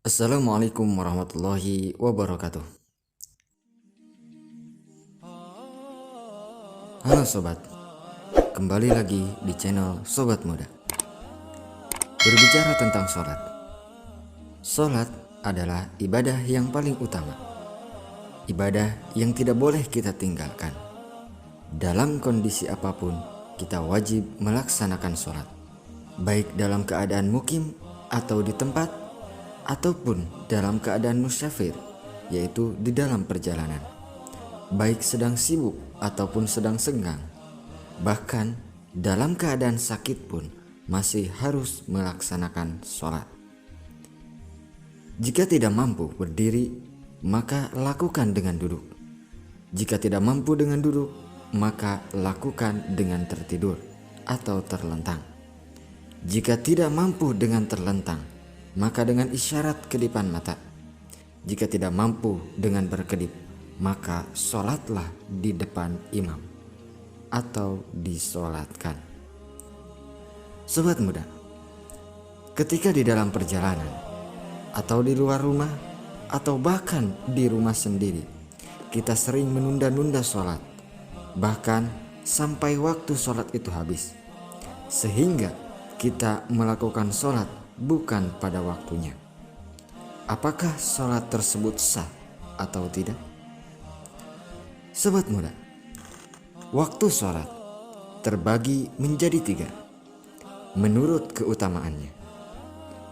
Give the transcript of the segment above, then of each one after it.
Assalamualaikum warahmatullahi wabarakatuh. Halo sobat, kembali lagi di channel Sobat Muda. Berbicara tentang sholat. Sholat adalah ibadah yang paling utama. Ibadah yang tidak boleh kita tinggalkan. Dalam kondisi apapun, kita wajib melaksanakan sholat. Baik dalam keadaan mukim atau di tempat, ataupun dalam keadaan musyafir, yaitu di dalam perjalanan. Baik sedang sibuk ataupun sedang senggang, bahkan dalam keadaan sakit pun masih harus melaksanakan sholat. Jika tidak mampu berdiri, maka lakukan dengan duduk. Jika tidak mampu dengan duduk, maka lakukan dengan tertidur atau terlentang. Jika tidak mampu dengan terlentang, maka dengan isyarat kedipan mata. Jika tidak mampu dengan berkedip, maka sholatlah di depan imam atau disolatkan. Sobat muda, ketika di dalam perjalanan atau di luar rumah atau bahkan di rumah sendiri, kita sering menunda-nunda sholat, bahkan sampai waktu sholat itu habis, sehingga kita melakukan sholat bukan pada waktunya. Apakah sholat tersebut sah atau tidak? Sobat muda, waktu sholat terbagi menjadi 3 menurut keutamaannya.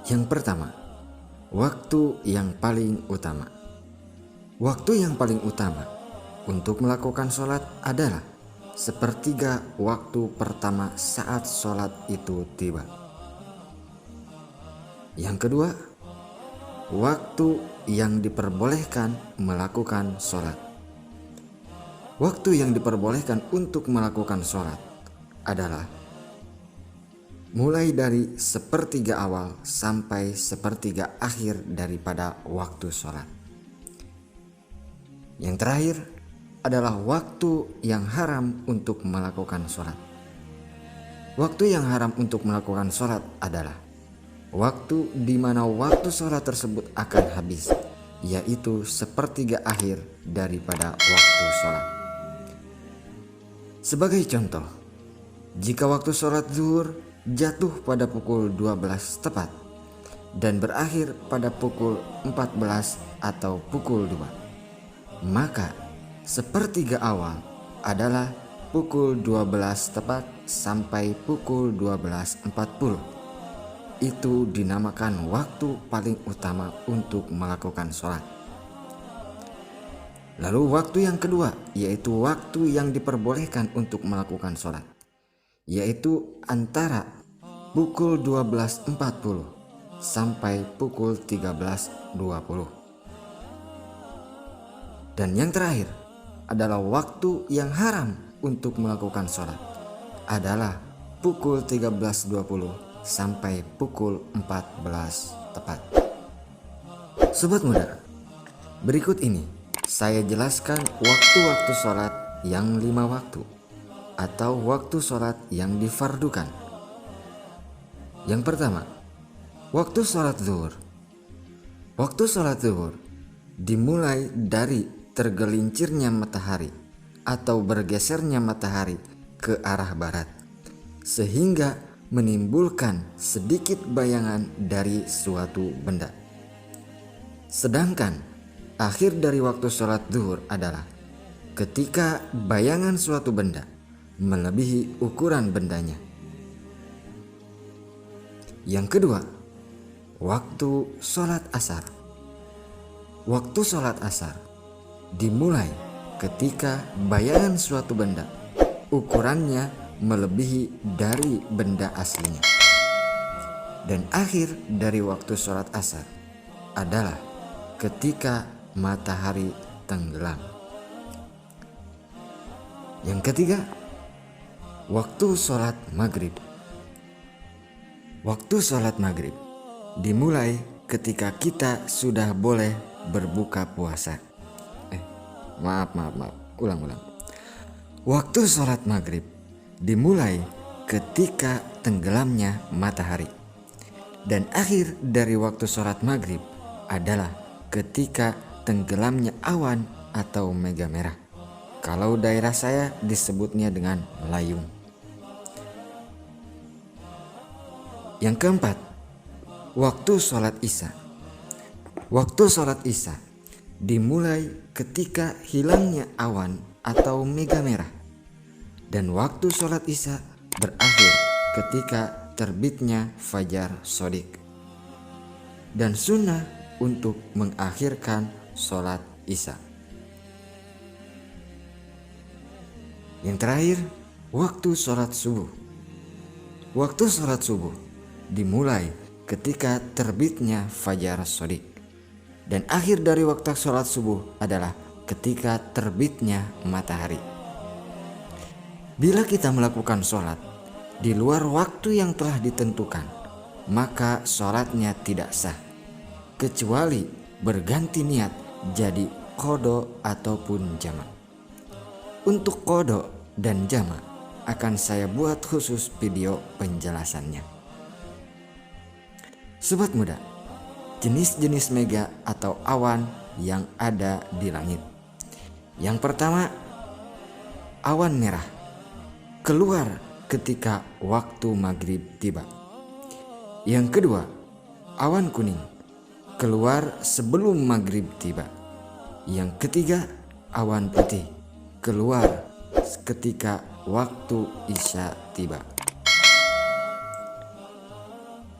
Yang pertama, waktu yang paling utama. Waktu yang paling utama untuk melakukan sholat adalah sepertiga waktu pertama saat sholat itu tiba. Yang kedua, waktu yang diperbolehkan melakukan sholat. Waktu yang diperbolehkan untuk melakukan sholat adalah mulai dari sepertiga awal sampai sepertiga akhir daripada waktu sholat. Yang terakhir adalah waktu yang haram untuk melakukan sholat. Waktu yang haram untuk melakukan sholat adalah waktu di mana waktu sholat tersebut akan habis, yaitu sepertiga akhir daripada waktu sholat. Sebagai contoh, jika waktu sholat zuhur jatuh pada pukul 12 tepat dan berakhir pada pukul 14 atau pukul 2, maka sepertiga awal adalah pukul 12 tepat sampai pukul 12.40. Itu dinamakan waktu paling utama untuk melakukan sholat. Lalu waktu yang kedua, yaitu waktu yang diperbolehkan untuk melakukan sholat, yaitu antara pukul 12.40 sampai pukul 13.20. Dan yang terakhir adalah waktu yang haram untuk melakukan sholat, adalah pukul 13.20 sampai pukul 14 tepat. Sobat muda, berikut ini saya jelaskan waktu-waktu sholat yang 5 waktu atau waktu sholat yang difardukan. Yang pertama, waktu sholat zuhur. Waktu sholat zuhur dimulai dari tergelincirnya matahari atau bergesernya matahari ke arah barat, sehingga menimbulkan sedikit bayangan dari suatu benda. Sedangkan akhir dari waktu sholat zuhur adalah ketika bayangan suatu benda melebihi ukuran bendanya. Yang kedua, waktu sholat asar. Waktu sholat asar dimulai ketika bayangan suatu benda ukurannya melebihi dari benda aslinya. Dan akhir dari waktu sholat asar adalah ketika matahari tenggelam. Yang ketiga, waktu sholat maghrib. Waktu sholat maghrib dimulai ketika kita sudah boleh berbuka puasa. Maaf. Ulang. Waktu sholat maghrib dimulai ketika tenggelamnya matahari. Dan akhir dari waktu sholat maghrib adalah ketika tenggelamnya awan atau mega merah. Kalau daerah saya disebutnya dengan layung. Yang keempat, waktu sholat Isya. Waktu sholat Isya dimulai ketika hilangnya awan atau mega merah, dan waktu sholat Isya berakhir ketika terbitnya fajar shodiq. Dan sunnah untuk mengakhirkan sholat Isya. Yang terakhir, waktu sholat subuh. Waktu sholat subuh dimulai ketika terbitnya fajar shodiq, dan akhir dari waktu sholat subuh adalah ketika terbitnya matahari. Bila kita melakukan sholat di luar waktu yang telah ditentukan, maka sholatnya tidak sah, kecuali berganti niat jadi qada ataupun jama'. Untuk qada dan jama' akan saya buat khusus video penjelasannya. Sobat muda, jenis-jenis mega atau awan yang ada di langit. Yang pertama, awan merah keluar ketika waktu maghrib tiba. Yang kedua, awan kuning keluar sebelum maghrib tiba. Yang ketiga, awan putih keluar ketika waktu isya tiba.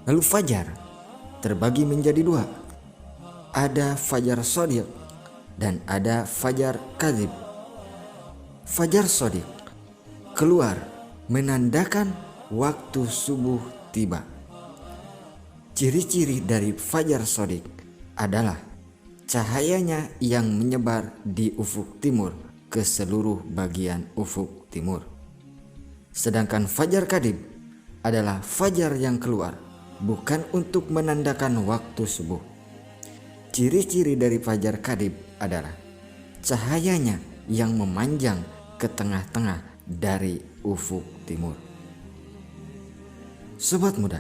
Lalu fajar terbagi menjadi dua. Ada fajar shodiq dan ada fajar kadzib. Fajar shodiq keluar menandakan waktu subuh tiba. Ciri-ciri dari fajar shodiq adalah cahayanya yang menyebar di ufuk timur ke seluruh bagian ufuk timur. Sedangkan fajar kadzib adalah fajar yang keluar bukan untuk menandakan waktu subuh. Ciri-ciri dari fajar kadzib adalah cahayanya yang memanjang ke tengah-tengah dari ufuk timur. Sobat muda,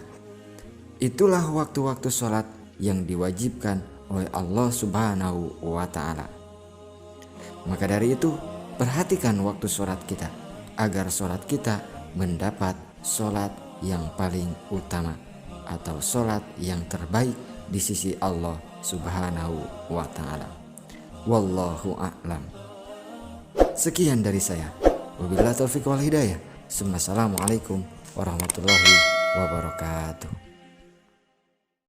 itulah waktu-waktu sholat yang diwajibkan oleh Allah Subhanahu wa Ta'ala. Maka dari itu, perhatikan waktu sholat kita agar sholat kita mendapat sholat yang paling utama atau sholat yang terbaik di sisi Allah Subhanahu wa Ta'ala. Wallahu a'lam. Sekian dari saya. Wabillahi taufiq wal hidayah. Assalamualaikum warahmatullahi wabarakatuh.